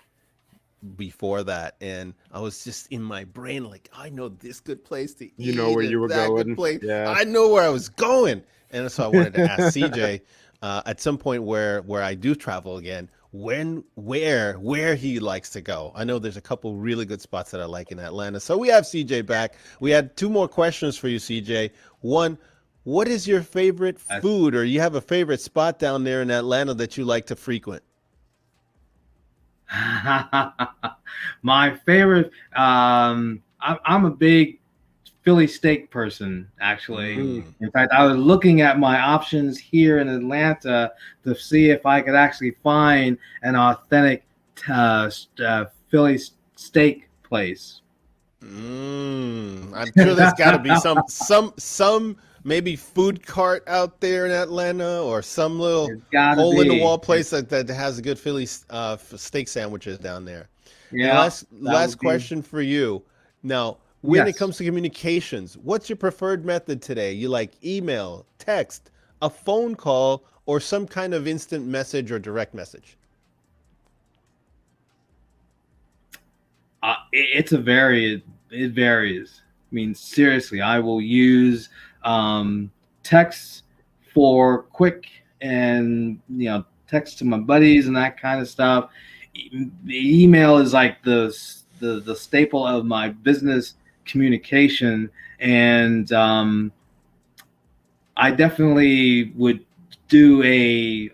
before that, and I was just in my brain like, I know this good place to eat. You know where you were going. Yeah. I know where I was going, and so I wanted to ask CJ at some point where I do travel again, where he likes to go. I know there's a couple really good spots that I like in Atlanta. So we have CJ back. We had two more questions for you, CJ. One, what is your favorite food, or you have a favorite spot down there in Atlanta that you like to frequent? My favorite, I'm a big Philly steak person, actually. In fact, I was looking at my options here in Atlanta to see if I could actually find an authentic Philly steak place. I'm sure there's got to be some maybe food cart out there in Atlanta, or some little hole in the wall place that has a good Philly steak sandwiches down there. Yeah. Last question for you. Now, when it comes to communications, what's your preferred method today? You like email, text, a phone call, or some kind of instant message or direct message? It varies. I mean, seriously, I will use text for quick and, text to my buddies and that kind of stuff. The email is like the staple of my business communication, and I definitely would do a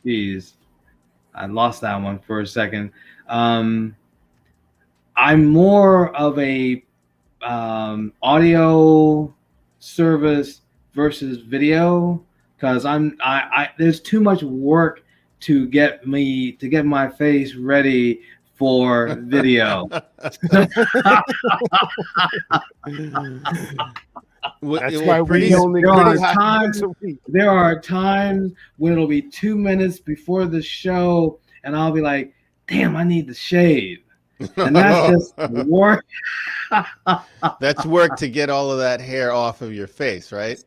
geez, I lost that one for a second. I'm more of a audio service versus video, because I there's too much work to get my face ready for video. That's why we only there are times when it'll be 2 minutes before the show, and I'll be like, "Damn, I need to shave," and that's just work. That's work to get all of that hair off of your face, right?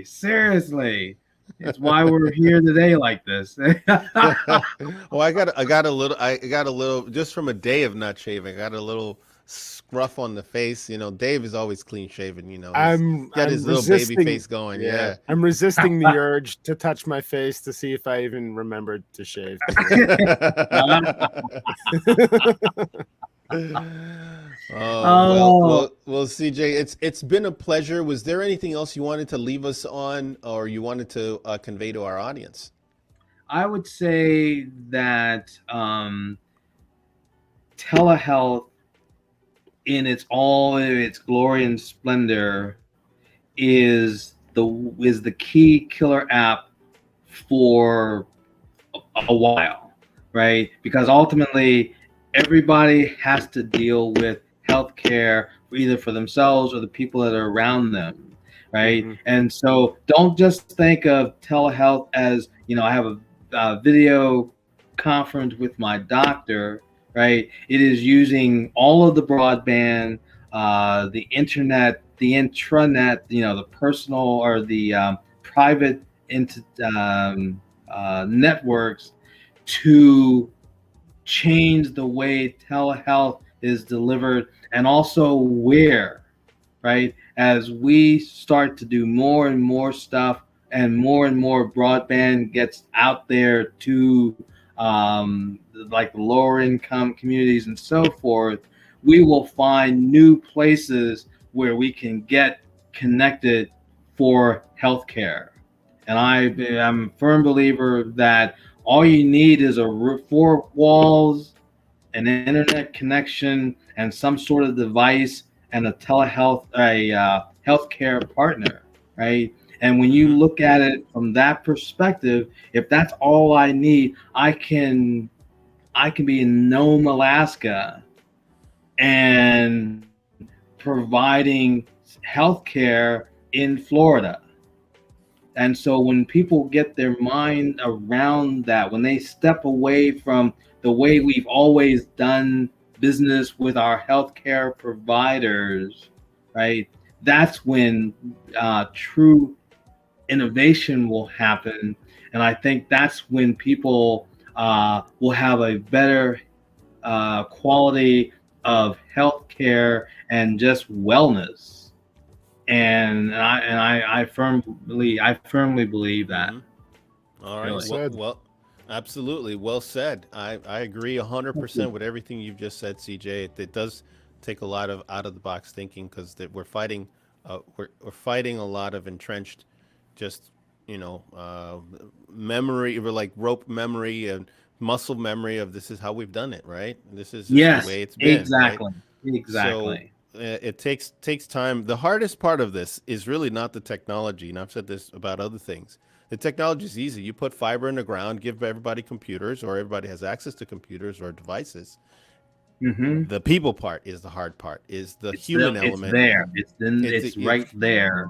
Seriously. It's why we're here today like this. Well, I got a little just from a day of not shaving. I got a little scruff on the face. You know, Dave is always clean shaven. You know, he's got his little baby face going. Yeah. I'm resisting the urge to touch my face to see if I even remembered to shave. Well, CJ, it's been a pleasure. Was there anything else you wanted to leave us on, or you wanted to convey to our audience? I would say that telehealth, in its glory and splendor, is the key killer app for a while, right? Because ultimately, everybody has to deal with healthcare, either for themselves or the people that are around them, right? Mm-hmm. And so don't just think of telehealth as, I have a video conference with my doctor, right? It is using all of the broadband, the internet, the intranet, the personal or the private networks to change the way telehealth is delivered, and also where, right? As we start to do more and more stuff and more broadband gets out there to like lower income communities and so forth, we will find new places where we can get connected for healthcare. And I'm a firm believer that all you need is 4 walls, an internet connection, and some sort of device, and a healthcare partner, right? And when you look at it from that perspective, if that's all I need, I can be in Nome, Alaska, and providing healthcare in Florida. And so when people get their mind around that, when they step away from the way we've always done business with our healthcare providers, right? That's when true innovation will happen. And I think that's when people will have a better quality of healthcare and just wellness. And I firmly believe that. All right. Well, absolutely. Well said. I agree 100% with everything you've just said, CJ. It does take a lot of out of the box thinking, because we're fighting we're fighting a lot of entrenched, just memory, like rope memory and muscle memory of this is how we've done it, right? This is the way it's been. Exactly. Right? Exactly. So, it takes time. The hardest part of this is really not the technology, and I've said this about other things. The technology is easy. You put fiber in the ground, give everybody computers, or everybody has access to computers or devices. Mm-hmm. The people part is the hard part. Is the human element? It's there. It's right there.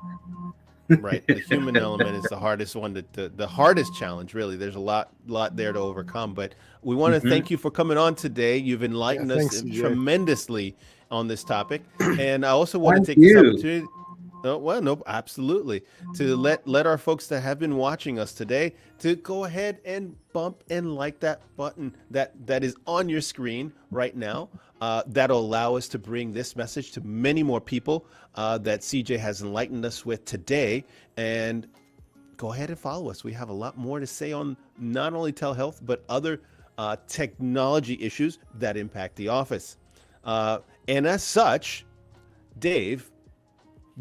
Right. The human element is the hardest one. The hardest challenge, really. There's a lot there to overcome. But we want to thank you for coming on today. You've enlightened us tremendously on this topic, and I also want to take this opportunity. Oh, well, no, absolutely. To let our folks that have been watching us today to go ahead and bump and like that button that is on your screen right now. That'll allow us to bring this message to many more people that CJ has enlightened us with today. And go ahead and follow us. We have a lot more to say on not only telehealth, but other technology issues that impact the office. And as such, Dave,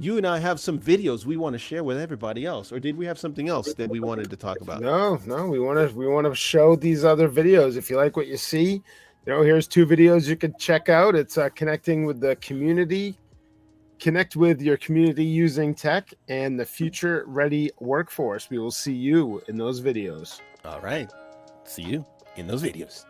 you and I have some videos we want to share with everybody else, or did we have something else that we wanted to talk about? No, we want to show these other videos. If you like what you see, here's 2 videos you can check out. It's connecting with the community, connect with your community using tech, and the future ready workforce. We will see you in those videos. All right. See you in those videos.